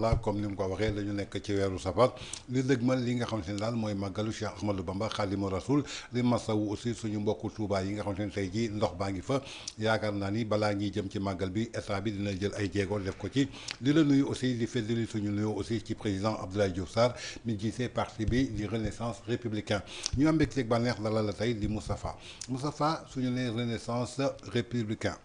la comme ni mu ko waxee dañu nekk ci weeru safar li dëgmal li nga xamante ne daal mooy màggalu Cheikh Ahmadou Bamba Xaadimu Rasul di masawu aussi suñu mbokku Touba yi nga xamante ne tey jii ndox baa ngi fa yaakaar naa ni balaa ñuy jëm ci màggal bi état bi dina jël ay jéego def ko ci di la nuyu aussi di feddali suñu nuyu aussi ci président Abdoulaye Diouf Sarr mi jiite parti bi di Renaissance républicain ñu am mbégteeg bànneex dalal la tey di Moustapha suñu nee Renaissance républicain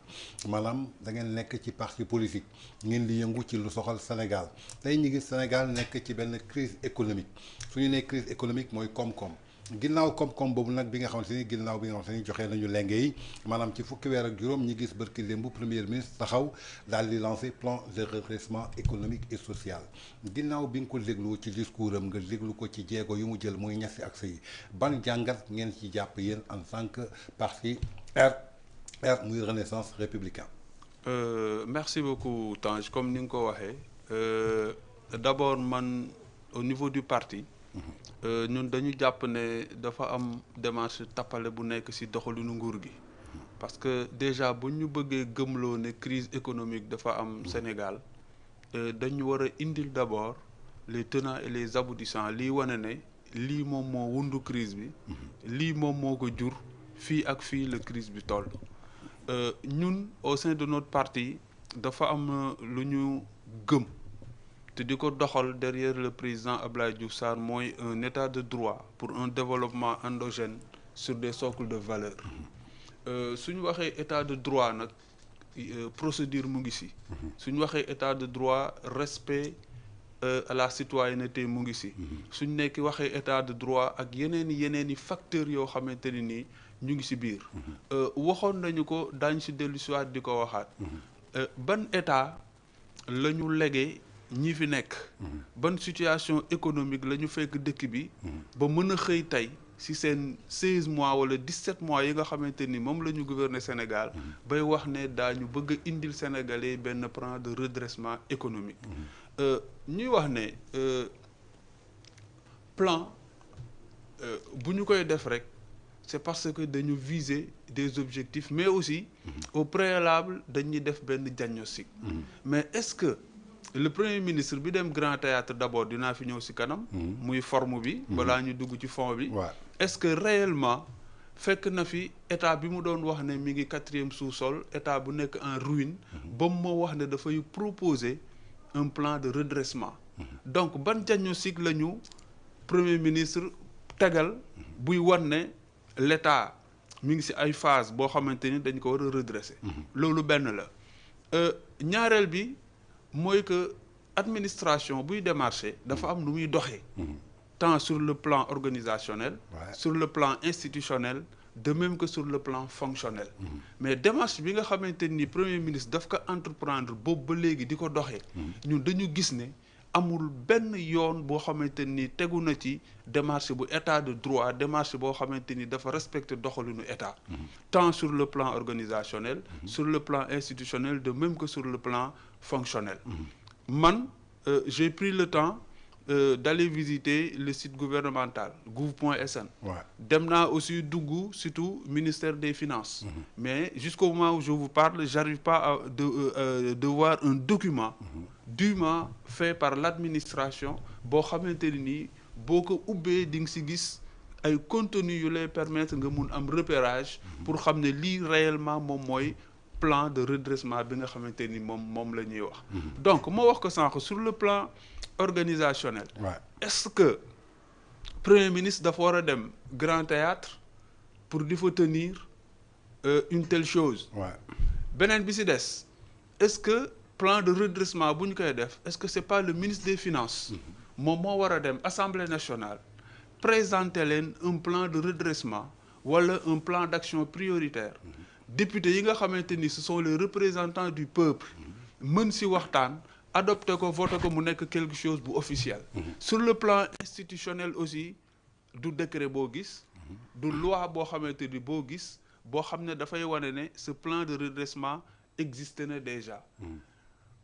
maanaam da ngeen nekk ci parti politique ngeen di yëngu ci lu soxal Sénégal tey ñu gis Sénégal nekk ci benn crise économique su ñu nee crise économique mooy koom-koom ginnaaw koom-koom boobu nag bi nga xamante ni ginnaaw bi nga xamante ni joxe nañu lenge yi maanaam ci fukki weer ak juróom ñi gis bërki démb premier ministre taxaw daal di lancer plan de redressement économique et social ginnaaw bi nga ko déglu ci discours am nga déglu ko ci jéego yu mu jël muy ñetti axe yi ban jàngat ngeen ci jàpp yéen en tant que parti muy Renaissance républicain. Merci beaucoup Tange comme ni nga ko waxee. D'abord man au niveau du parti ñun dañu jàpp ne dafa am démarche tappale bu nekk ci doxalinu nguur gi parce que déjà bu ñu bëggee gëmloo ne crise économique dafa am Sénégal dañu war a indil d'abord les tenants et les aboutissants lii wane ne lii moom moo wundu crise bi lii moom moo ko jur fii ak fii la crise bi toll ñun au sein de notre parti dafa am lu ñu gëm te di ko doxal derrière le président Abdoulaye Diouf Sarr mooy un état de droit pour un développement endogène sur des socles de valeurs suñu waxee état de droit nag procédure mu ngi ci suñu waxee état de droit respect à la citoyenneté mu ngi ci suñ nekk waxee état de droit ak yeneeni facteurs yoo xamante ne nii ñu ngi ci biir waxoon nañu ko daañ ci dellu si waat di ko waxaat ban état la ñu legee ñi fi nekk ban situation économique la ñu fekk dëkk bi ba mën a xëy tey ci seen 16 mois wala 17 mois yi nga xamante ni moom la ñu gouverner Sénégal bay wax ne daañu bëgg a indil Sénégalais benn plan de redressement économique ñuy wax ne plan bu ñu koy def rek c'est parce que dañu viser des objectifs mais aussi au préalable dañuy def benn diagnostic mais est-ce que le premier ministre bi dem Grand Théâtre d'abord dinaa fi ñëw ci kanam muy forme bi balaa ñu dugg ci fond bi est-ce que réellement fekk na fi état bi mu doon wax ne mi ngi 4e sous-sol état bu nekk en ruine ba mu ma wax ne dafay proposer un plan de redressement donc ban diagnostic la ñu premier ministre tegal buy wan ne l'état mi ngi ci ay phase boo xamante ni dañ ko war a redresser loolu benn la ñaareel bi mooy que administration buy démarcher dafa am nu muy doxee tant sur le plan organisationnel sur le plan institutionnel de même que sur le plan fonctionnel mais démarche bi nga xamante ni premier ministre daf ko entreprendre boobu ba léegi di ko doxee ñun dañu gis ne amul benn yoon boo xamante ni tegu na ci démarche bu état de droit démarche boo xamante ni dafa respecter doxalinu état tant sur le plan organisationnel sur le plan institutionnel de même que sur le plan fonctionnel man j'ai pris le temps d'aller visiter le site gouvernemental gouv.sn dem naa aussi dugg surtout ministère des finances mais jusqu'au moment où je vous parle j'arrive pas de voir un document dûment fait par l'administration boo xamante ni nii boo ko ubbee di nga ci gis ay contenu yu lay permettre nga mun am repérage pour xam ne lii réellement moom mooy plan de redressement bi nga xamante ni moom la ñuy wax donc moo wax ko sànq sur le plan organisationnel est-ce que premier ministre dafa war a dem Grand Théâtre pour di fa tenir une telle chose beneen bi ci des est-ce que plan de redressement bu ñu koy def est-ce que c'est pas le ministre des finances moom moo war a dem Assemblée nationale présenter leen un plan de redressement wala un plan d'action prioritaire député yi nga xamante ni ce sont les représentants du peuple mën ci waxtaan adopté ko voté ko mu nekk quelque chose bu officiel sur le plan institutionnel aussi du décret boo gis du loi boo xamante ni boo gis boo xam ne dafay wane ne ce plan de redressement existe na déjà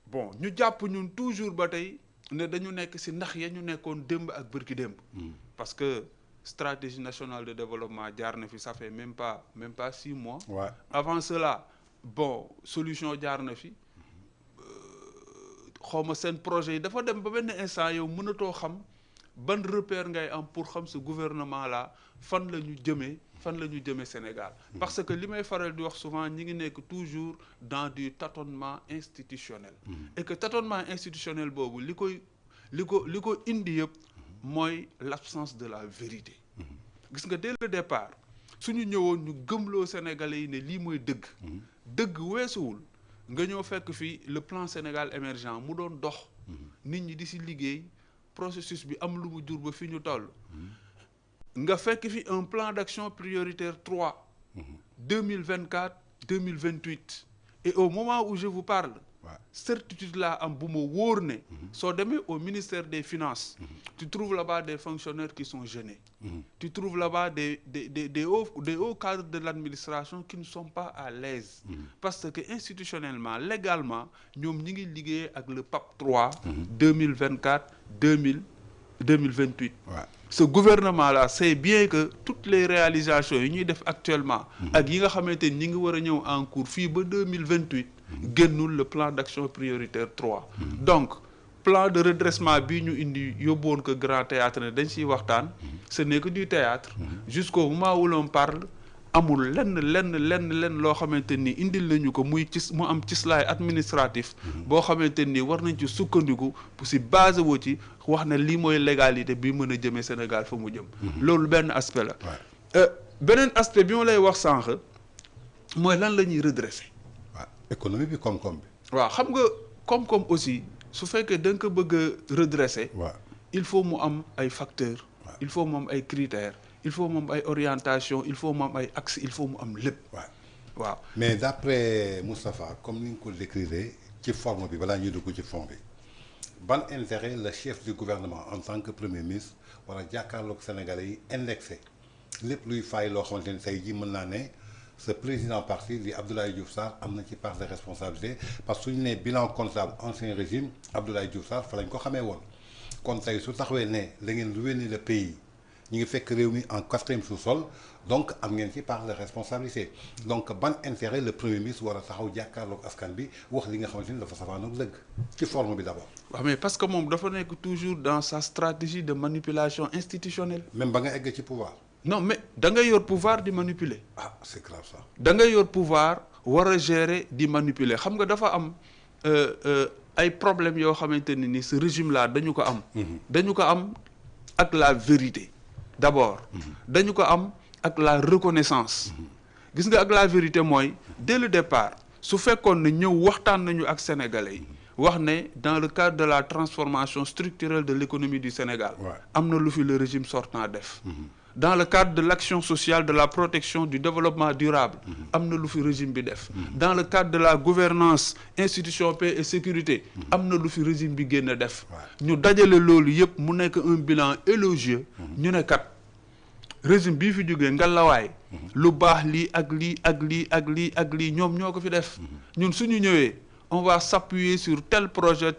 bon ñu jàpp ñun toujours ba tey ne dañu nekk ci ndax ya ñu nekkoon démb ak bërki démb parce que stratégie nationale de développement jaar na fi ça fait même pas 6 mois avant cela bon solution jaar na fi xawma seen projet yi dafa dem ba benn instant yow mënatoo xam ban repère ngay am pour xam ce gouvernement là fan la ñu jëmee Sénégal parce que li may faral di wax souvent ñi ngi nekk toujours dans du tâtonnement institutionnel et que tâtonnement institutionnel boobu li ko indi yëpp mooy l'absence de la vérité gis nga dès le départ suñu ñëwoon ñu gëmloo Sénégalais yi ne lii mooy dëgg weesuwul nga ñëw fekk fii le plan Sénégal émergent mu doon dox nit ñi di si liggéey processus bi am lu mu jur ba fi ñu toll nga fekk fi un plan d'action prioritaire 3 2024 2028 et au moment où je vous parle certitude laa am bu ma wóor ne soo demee au ministère des finances tu trouves là-bas des fonctionnaires qui sont gênés tu trouves là-bas des hauts cadres de l'administration qui ne sont pas à l'aise parce que institutionnellement légalement ñoom ñi ngi liggéey ak le PAP 3 2024 2028 ce gouvernement là sait bien que toutes les réalisations yi ñuy def actuellement ak yi nga xamante ni ñi ngi war a ñëw en cours fii ba 2028 génnul le plan d'action prioritaire 3 donc plan de redressement bii ñu indi yóbboon ko Grand Théâtre ne dañ siy waxtaan ce n'est que du théâtre jusqu'au moment où l'on parle amul lenn loo xamante ni indil nañu ko mu am cislaay administratif boo xamante ni war nañ ci sukkandiku pour si base woo ci wax ne lii mooy légalité bi mën a jëmee Sénégal fa mu jëm loolu benn aspect la beneen aspect bi ma lay wax sànq mooy lan la ñuy redresser économie bi koom-koom bi waaw xam nga koom-koom aussi su fekkee da nga ko bëgg a redresser il faut mu am ay facteurs il faut mu am ay critères il faut mu am ay orientation il faut mu am ay axes il faut mu am lépp waaw mais d'après Moustapha comme ni nga ko décrire ci forme bi balaa ñuy dugg ci fond bi ban intérêt le chef du gouvernement en tant que premier ministre war a jàkkaarloog Sénégalais yi indexé lépp luy fay loo xamante ni tey jii mën naa ne ce président parti di Abdoulaye Diouf Sarr am na ci part de responsabilité parce que suñu nee bilan comptable ancien régime Abdoulaye Diouf Sarr fa lañ ko xamee woon kon tey su taxawee ne da ngeen ruiner le pays ñu ngi fekk réew mi en 4e sous-sol donc am ngeen ci part de responsabilité donc ban intérêt le premier ministre war a taxaw jàkkaarloog askan bi wax li nga xamante ni dafa safaanoog dëgg ci forme bi d'abord. waaw mais parce que moom dafa nekk toujours dans sa stratégie de manipulation institutionnelle. même ba nga egg ci pouvoir. non mais da ngay yor pouvoir di manipuler. ah c'est grave ça. da ngay yor pouvoir war a gérer di manipuler xam nga dafa am ay problèmes yoo xamante ne ni ce régime là dañu ko am. dañu ko am ak la vérité. d'abord dañu ko am ak la reconnaissance gis nga ak la vérité mooy dès le départ su fekkoon ne ñëw waxtaan nañu ak sénégalais yi wax ne dans le cadre de la transformation structurelle de l'économie du Sénégal am na lu fi le régime sortant def dans le cadre de l'action sociale de la protection du développement durable am na lu fi régime bi def dans le cadre de la gouvernance institution paix et sécurité am na lu fi régime bi génn def ñu dajale loolu yëpp mu nekk un bilan élogieux ñu ne kat régime bii fi jógee ngalawaay lu baax lii ak lii ak lii ak lii ak lii ñoom ñoo ko fi def ñun suñu ñëwee on va s'appuyer sur tel projet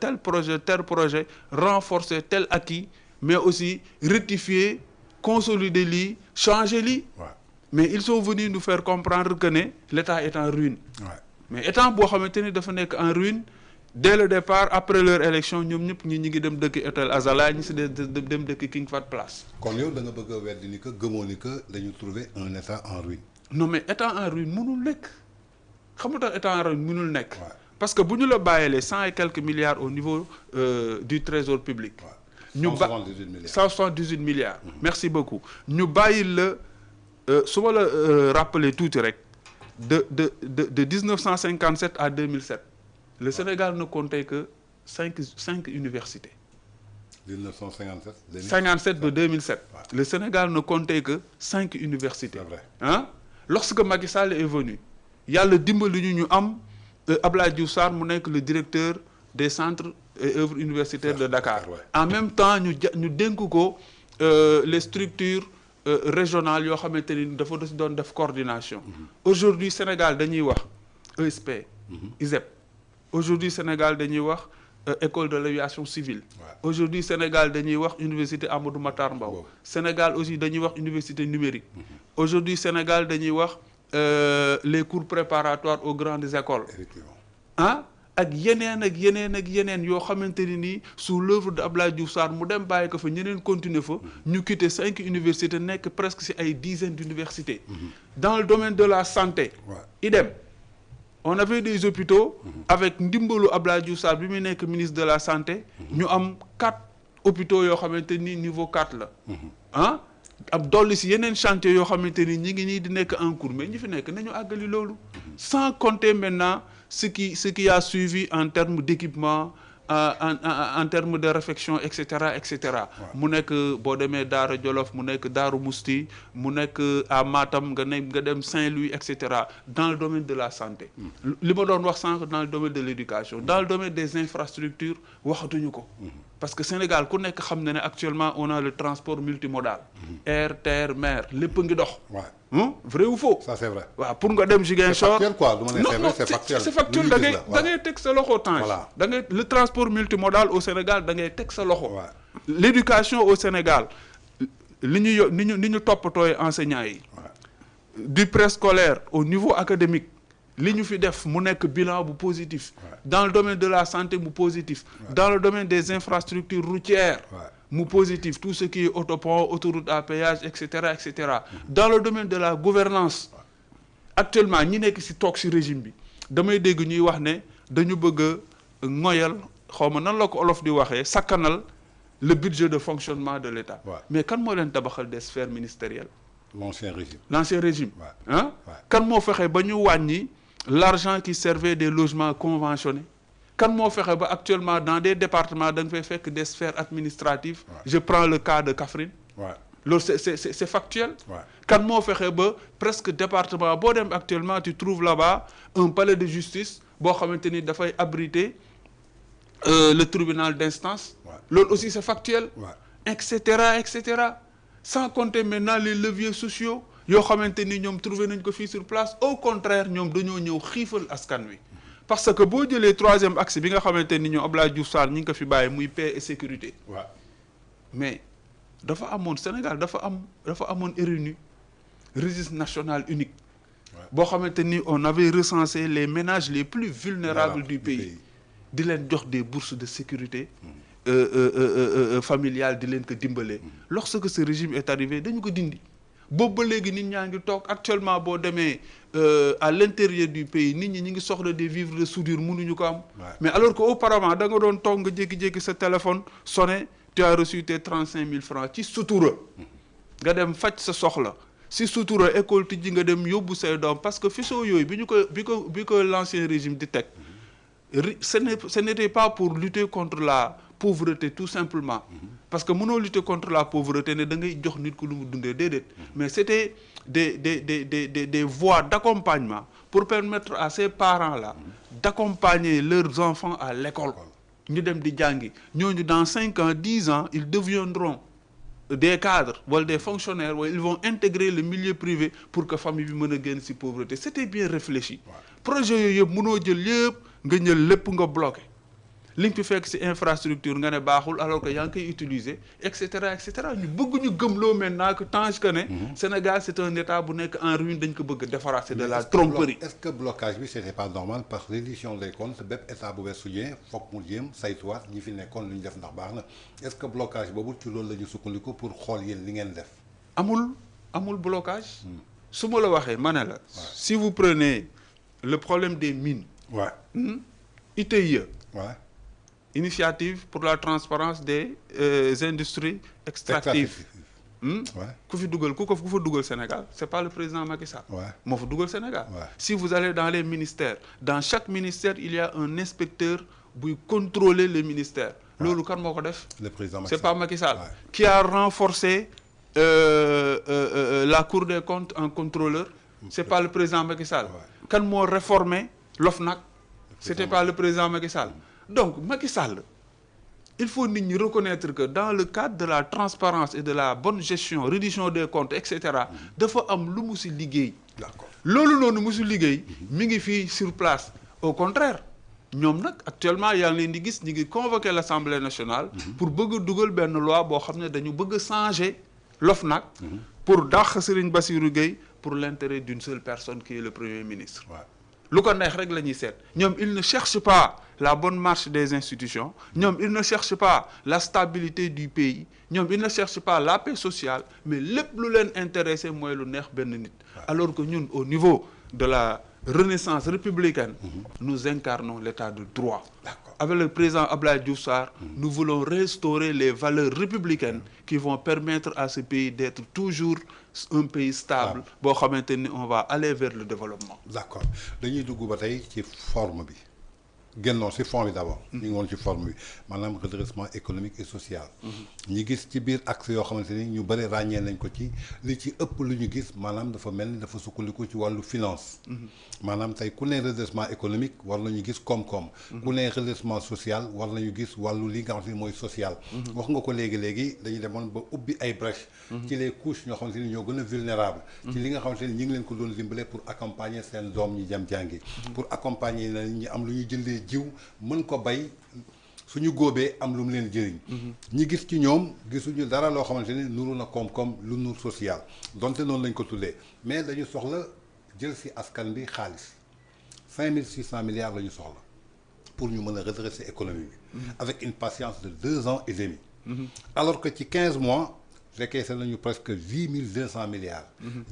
renforcer tel acquis mais aussi rectifier consolider lii changer lii mais ils sont venus nous faire comprendre que ne l'État est en ruine mais état boo xamante ni dafa nekk en ruine dès le départ après leur élection ñoom ñëpp ñi ngi dem dëkk hôtel Azala ñi si dem dëkk King Fahd Place. kon yow da nga bëgg a weddi ni que gëmoo ni que dañu trouver un état en ruine. non mais état en ruine mënul nekk xam nga tax état en ruine mënul nekk. parce que bu ñu la bàyyeelee 100 et quelques milliards au niveau du trésor public. ñu 178 milliards. Merci beaucoup ñu bàyyi la su ma la rappeler tuuti rek de 1957 à 2007. Le Sénégal ne comptait que cinq universités. 1957. 57 de 2007. Le Sénégal ne comptait que 5 universités. C'est vrai. Hein? Lorsque Macky Sall est venu, yàlla dimbali ñu am Abdoulaye Diouf Sarr mu nekk le directeur des centres et œuvres universitaires de Dakar. En même temps ñu dénk ko les structures régionales yoo xamante ni dafa doon def coordination. Aujourd'hui Sénégal dañuy wax ESP. ISEP. Aujourd'hui Sénégal dañuy wax école de l'aviation civile. Aujourd'hui Sénégal dañuy wax université Amadou Mahtar Mbow. Sénégal aussi dañuy wax université numérique. Aujourd'hui Sénégal dañuy wax les cours préparatoires aux grandes écoles. Effectivement. ah ak yeneen yoo xamante ni nii sous l'œuvre de Abdoulaye Diouf Sarr mu dem bàyyi ko fa ñeneen continuer fa ñu quitter 5 universités nekk presque ci ay dizaines d'universités dans le domaine de la santé idem on avait des hôpitaux avec ndimbalu Abdoulaye Diouf Sarr bi muy nekk ministre de la santé ñu am 4 hôpitaux yoo xamante ni niveau 4 la ah ab dolli si yeneen chantier yoo xamante ni ñi ngi nii di nekk en cours mais ñi fi nekk nañu àggali loolu sans compter maintenant ce qui a suivi en termes d'équipement en termes de réfection et cetera mu nekk boo demee Daara Jolof mu nekk Daaru Musti mu nekk à Matam nga dem Saint-Louis et cetera dans le domaine de la santé li ma doon wax sànq dans le domaine de l'éducation dans le domaine des infrastructures waxatuñu ko parce que Sénégal ku nekk xam na ne actuellement on a le transport multimodal air terre mer lépp ngi dox vrai ou faux ça c'est vrai waaw pour nga dem Ziguinchor c'est factuel quoi c'est factuel da ngay teg sa loxo Tange da ngay le transport multimodal au Sénégal da ngay teg sa loxo l'éducation au Sénégal ni ñu toppatooy enseignants yi du préscolaire au niveau académique li ñu fi def mu nekk bilan bu positif dans le domaine de la santé mu positif dans le domaine des infrastructures routières mu positif tout ce qui est autopont autoroute à péage et cetera dans le domaine de la gouvernance actuellement ñi nekk ci toog ci régime bi damay dégg ñuy wax ne dañu bëgg a ngoyal xaw ma nan la ko olof di waxee sakkanal le budget de fonctionnement de l'État mais kan moo leen tabaxal des sphères ministérielles l'ancien régime kan moo fexe ba ñu wàññi l'argent qui servait des logements conventionnés kan moo fexe ba actuellement dans des départements da nga fay fekk des sphères administratives je prends le cas de Kaffrine loolu c'est factuel kan moo fexe ba presque département boo dem actuellement tu trouves là-bas un palais de justice boo xamante ni dafay abriter le tribunal d'instance loolu aussi c'est factuel et cetera sans compter maintenant les leviers sociaux yoo xamante ni ñoom trouvé nañ ko fii sur place au contraire ñoom dañoo ñëw xiifal askan wi parce que boo jëlee 3e axe bi nga xamante ni ñoom Abdoulaye Diouf Sarr ñi ngi ko fi bàyyi muy paix et sécurité mais dafa amoon Sénégal dafa amoon RNU registre national unique boo xamante ni on avait recensé les ménages les plus vulnérables du pays di leen jox des bourses de sécurité familiale di leen ko dimbalee lorsque ce régime est arrivé dañu ko dindi boobu ba léegi nit ñaa ngi toog actuellement boo demee à l'intérieur du pays nit ñi ngi soxla des vivres de soudure mënuñu ko am mais alors que auparavant da nga doon toog nga jékki-jékki sa téléphone sonné tu as reçu tes 35 000 francs ci sutura nga dem faj sa soxla si sutura école tijji nga dem yóbbu say doom parce que fichier yooyu bi ko l'ancien régime di teg ce n'était pas pour lutter contre la pauvreté tout simplement parce que mënoo lutter contre la pauvreté ne da ngay jox nit ku lu mu dundee déedéet mais c'était des voies d'accompagnement pour permettre à ces parents-là d'accompagner leurs enfants à l'école ñu dem di jàngi ñooñu dans 5 ans 10 ans ils deviendront des cadres wala des fonctionnaires wala ils vont intégrer le milieu privé pour que famille bi mën a génn ci pauvreté c'était bien réfléchi projet yooyu yëpp mënoo jël yëpp nga ñël lépp nga bloqué li nga fi fekk ci infrastructure nga ne baaxul alors que yaa ngi koy utiliser et cetera ñu bëgg ñu gëmloo maintenant que Tange que ne Sénégal c'est un état bu nekk en ruine dañ ko bëgg defaraat c'est de la tromperie. est-ce que blocage bi c'était pas normal parce que reddition des comptes bépp état bu bees su ñëwee foog mu jéem saytuwaat ñi fi nekkoon lu ñu def ndax baax na est-ce que blocage boobu ci loolu la ñu sukkandiku pour xool yéen li ngeen def. amul blocage. su ma la waxee ma ne la. si vous prenez le problème des mines. ITIE. Initiative pour la transparence des industries extractives. ku fa dugal Sénégal c'est pas le président Macky Sall. moo fa dugal Sénégal. si vous allez dans les ministères dans chaque ministère il y a un inspecteur buy contrôler les ministères. loolu kan moo ko def. le président Macky Sall c'est pas Macky Sall. qui a renforcé la Cour des comptes en contrôleur. c'est pas le président Macky Sall. kan moo réformé l'OFNAC. c'était pas le président Macky Sall. donc Macky Sall il faut nit ñi reconnaître que dans le cadre de la transparence et de la bonne gestion reddition des comptes et cetera dafa am lu mu ci liggéey. d'accord loolu noonu mu ci liggéey mi ngi fii sur place au contraire ñoom nag actuellement yaa ngi leen di gis ñu ngi convoquer l'Assemblée nationale. pour bëgg a dugal benn loi boo xam ne dañu bëgg a changer l'OFNAC. pour dàq Serigne Bassirou Gueye pour l'intérêt d'une seule personne qui est le Premier ministre. lu ko neex rek la ñuy seet ñoom il ne cherche pas la bonne marche des institutions ñoom ils ne cherchent pas la stabilité du pays ñoom ils ne cherchent pas la paix sociale mais lépp lu leen intéressé mooy lu neex benn nit alors que ñun au niveau de la renaissance républicaine nous incarnons l'état de droit. Avec le président Abdoulaye Diouf Sarr nous voulons restaurer les valeurs républicaines qui vont permettre à ce pays d'être toujours un pays stable boo xamante ni on va aller vers le développement. D'accord dañuy dugg ba tey ci forme bi génnoon ci fond bi d'abord. ñu ngi woon ci forme bi maanaam redressement économique et social. ñi gis ci biir axe yoo xamante ni ñu bëri ràññee nañ ko ci li ci ëpp lu ñu gis maanaam dafa mel ni dafa sukkandiku ci wàllu finance. maanaam tey ku ne redressement économique war nañu gis koom-koom. ku ne redressement social war nañu gis wàllu li nga xamante ni mooy social. wax nga ko léegi dañu demoon ba ubbi ay brèches. ci les couches ñoo xamante ni ñoo gën a vulnérable. ci li nga xamante ni ñu ngi leen ko doon dimbale pour accompagner seen doom ñi jëm jàngi. pour accompagner na ñi am lu ñu jëndee jiw mën ko bay suñu góobee am lu mu leen jëriñ. ñi gis ci ñoom gisuñu dara loo xamante ni nuru na koom-koom lu nur social donte noonu lañ ko tuddee mais dañu soxla jël si askan bi xaalis 5600 milliards la ñu soxla pour ñu mën a redresser économie bi. avec une patience de 2 ans et demi. alors que ci 15 mois décaissé nañu presque 8200 milliards.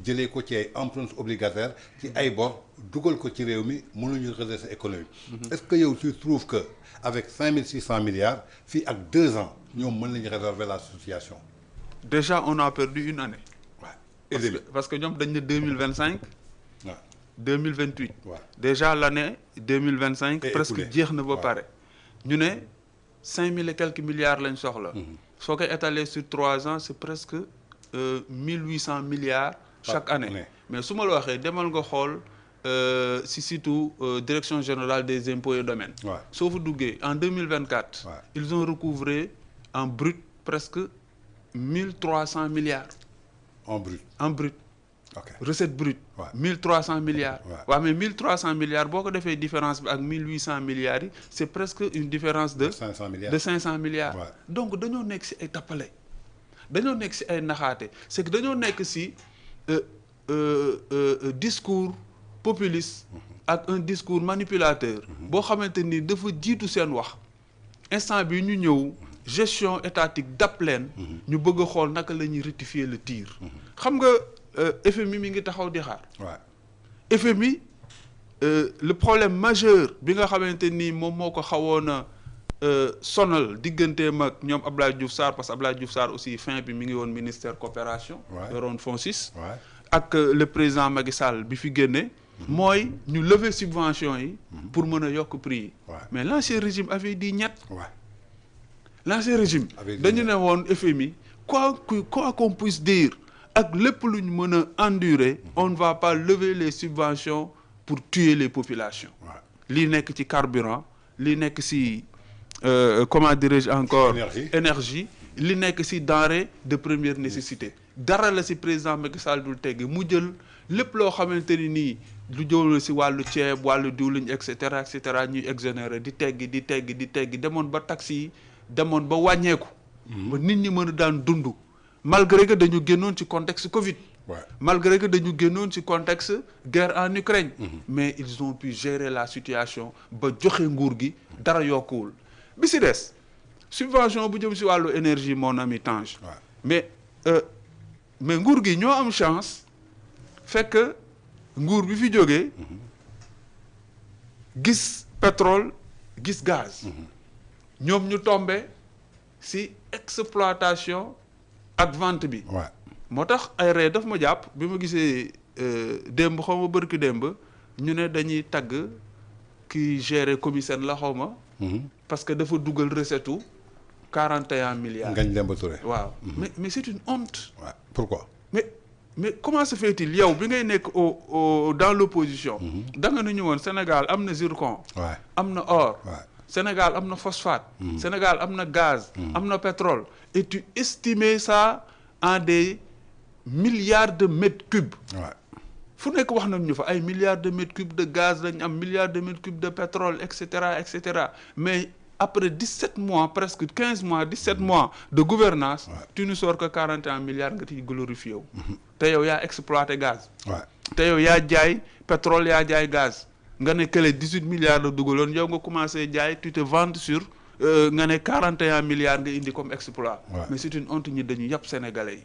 jëlee ko ci ay emprunts obligataires ci ay bor dugal ko ci réew mi mënuñu redresser économie. est-ce que yow tu trouves que avec 5600 milliards fii ak 2 ans ñoom mën nañu résolver la situation. Déjà on a perdu une année. Ouais. parce que ñoom dañ ne 2025. waaw 2028. waaw déjà l'année 2025. presque jeex na ba pare. ñu ne 5000 et quelques milliards lañ soxla. soo koy étaler sur 3 ans c'est presque 1800 milliards. chaque année mais su ma la waxee demal nga xool si surtout direction générale des impôts et domaines. soo fa duggee en 2024. ils ont recouvré en brut presque 1300 milliards. en brut. ok recette brute. 1300 milliards. waaw mais 1300 milliards boo ko defee différence bi ak 1800 milliards yi c'est presque une différence de 500 milliards de 500 milliards. donc dañoo nekk ci ay tappale dañoo nekk ci ay naxaate c'est que dañoo nekk ci discours populiste ak un discours manipulateur boo xamante ni dafa jiitu seen wax instant bi ñu ñëw gestion étatique dap leen ñu bëgg a xool naka la ñuy rectifier le tir. xam nga FMI mi ngi taxaw di xaar. FMI le problème majeur bi nga xamante ni moom moo ko xawoon a sonal digganteem ak ñoom Abdoulaye Diouf Sarr parce que Abdoulaye Diouf Sarr aussi fin bi mi ngi woon ministère coopération. yoroon FONSIS. ak le président Macky Sall bi fi génne. mooy ñu lever subvention yi. pour mën a yokk prix yi. mais l'ancien régime avait dit ñett. l'ancien régime dañu ne woon FMI quoi qu'on puisse dire. ak lépp lu ñu mën a endurer on ne va pas lever les subventions pour tuer les populations. lii nekk ci carburant lii nekk ci comment dirais-je encore énergie li nekk ci denrée de première nécessité dara la ci président Macky Sall dul tegg mu jël lépp loo xamante ni nii lu jël ci wàllu ceeb wàllu diwlin et cetera ñuy exonérer di teggi demoon ba taxes yi demoon ba wàññeeku. ba nit ñi mën a daan dund. malgré que dañu génnoon ci contexte Covid. malgré que dañu génnoon ci contexte guerre en Ukraine. mais ils ont pu gérer la situation ba joxe nguur gi dara yokkuwul. bi ci des subvention bu jëm ci wàllu énergie mon ami Tange. mais nguur gi ñoo am chance fekk nguur bi fi jógee gis pétrole gis gaz. ñoom ñu tombé ci exploitation. ak vente bi. moo tax ay ree daf ma jàpp bi ma gisee démb xaw ma bërki démb ñu ne dañuy tagg ki gérer commissaire la xaw ma. parce que dafa dugal recette u 41 milliards. Ngagne Demba Touré. waaw mais c'est une honte. pourquoi. mais comment se fait-il yow bi ngay nekk dans l'opposition. da nga nu ñu woon Sénégal am na zircon. am na or. Sénégal am na phosphate. Sénégal am na gaz. am na pétrole. et tu estimais ça en des milliards de mètres cubes. fu nekk wax nañ ñu fa ay milliards de mètres cubes de gaz lañ am milliards de mètres cubes de pétrole et cetera mais après 17 mois presque 15 mois 17 mois de gouvernance tu ne sors que 41 milliards nga ciy glorifié wu. te yow yaa exploité gaz. te yow yaa jaay pétrole yaa jaay gaz nga ne kële 18 milliards la dugaloon yow nga commencé jaay tu te vends sur nga ne 41 milliards nga indi comme exploit. mais c'est une honte ñi dañu yàpp sénégalais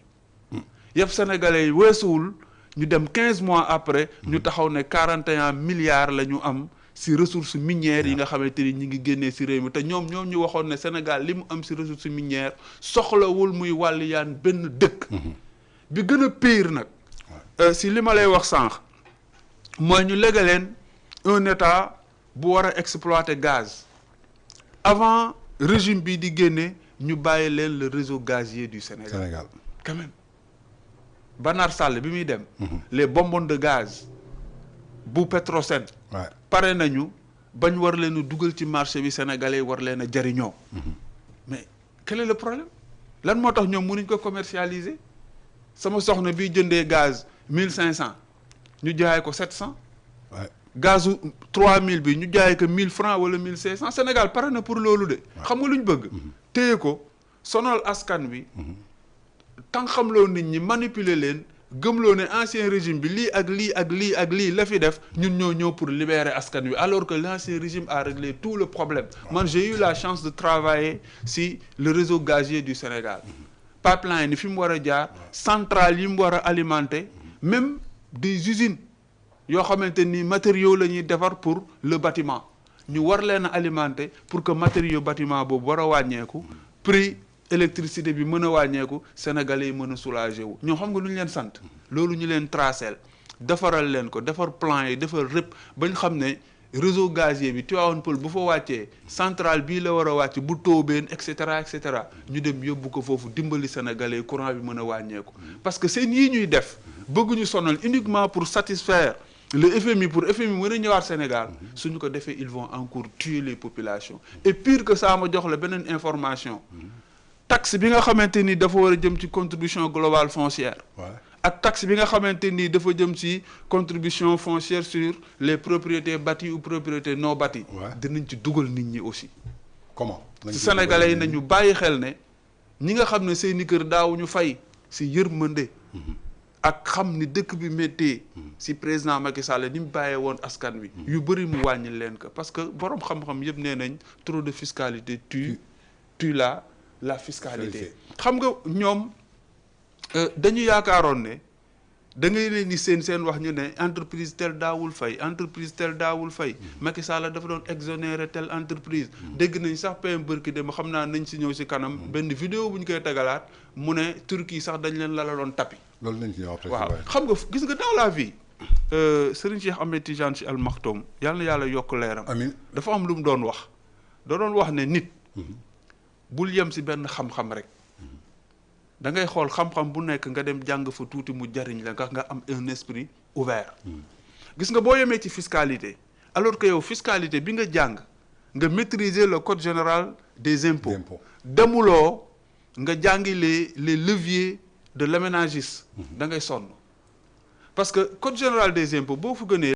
yi. yàpp sénégalais yi weesuwul ñu dem 15 mois après. ñu taxaw ne 41 milliards la ñu am si ressources minières yi nga xamante ni ñi ngi génnee si réew mi te ñoom ñu waxoon ne Sénégal li mu am si ressources minières soxlawul muy wàlliyaan benn dëkk. bi gën a pire nag. si li ma lay wax sànq mooy ñu léegi leen un état bu war a exploiter gaz avant régime bi di génne ñu bàyyi leen le réseau gazier du Sénégal. quand même Banar Sall bi muy dem. les bonbons de gaz bu Petrosen. pare nañu bañ war leen a dugal ci marché bi sénégalais war leen a jariñoo. mais quel est le problème lan moo tax ñoom mënuñ ko commercialiser sama soxna bi jëndee gaz 1500 ñu jaay ko 700. gazu 3000 bi ñu jaay ko 1000 francs wala 1500 Sénégal pare na pour loolu de. xam nga lu ñu bëgg. téye ko sonal askan wi. tant xamloo nit ñi manipuler leen gëmloo ne ancien régime bi lii ak lii ak lii ak lii la fi def ñun ñoo ñëw pour libérer askan wi alors que l'ancien régime a réglé tout le problème. man j'ai eu la chance de travailler si le réseau gazier du Sénégal. pipeline yi fi mu war a jaar. centrale yi mu war a alimenter. même des usines yoo xamante ni matériaux la ñuy defar pour le bâtiment ñu war leen a alimenter pour que matériaux bâtiment boobu war a wàññeeku prix électricité bi mën a wàññeeku sénégalais yi mën a soulager wu ñoo xam nga lu ñu leen sant loolu ñu leen tracel defaral leen ko defar plan yi defar répp bañ xam ne réseau gazier bi Tivaouane Peulh bu fa wàccee centrale bii la war a wàcc bu Tóobeen et cetera ñu dem yóbbu ko foofu dimbali sénégalais courant bi mën a wàññeeku parce que seen yii ñuy def bëgguñu sonal uniquement pour satisfaire le FMI pour FMI mën a ñëwaat Sénégal suñu ko defee ils vont encore tuer les populations et pire que ça ma jox la beneen information taxe bi nga xamante ni dafa war a jëm ci contribution globale foncière ak taxe bi nga xamante ni dafa jëm ci contribution foncière sur les propriétés bâties ou propriétés non bâties dinañ ci dugal nit ñi aussi comment ci sénégalais yi nañu bàyyi xel ne ñi nga xam ne seeni kër daawuñu fay si yërmande ak xam ni dëkk bi méttee si président Macky Sall ni mu bàyyee woon askan wi yu bëri mu wàññi leen ko parce que borom xam-xam yëpp nee nañ trop de fiscalité tue la fiscalité xam nga ñoom dañu yaakaaroon ne da ngay leen ni seen wax ñu ne entreprise tel daawul fay Macky Sall dafa doon exonérer telle entreprise dégg nañ sax PM bërki de ma xam naa nañ si ñëw si kanam benn vidéo bu ñu koy tegalaat mu ne Turquie sax dañ leen lalaloon tapis loolu lañ ci ñëw waaw xam nga gis nga dans la vie Serigne Cheikh Ahmed Tidiane Sy Al Maktoum yàlla na yàlla yokk leeram amiin dafa am lu mu doon wax da doon wax ne nit bul yem si benn xam-xam rek da ngay xool xam-xam bu nekk nga dem jàng fa tuuti mu jariñ la nga am un esprit ouvert gis nga boo yemee ci fiscalité alors que yow fiscalité bi nga jàng nga maîtriser le code général des impôts demuloo nga jàngi les leviers de l'aménagiste da ngay sonn parce que code général des impôts boo fu gënee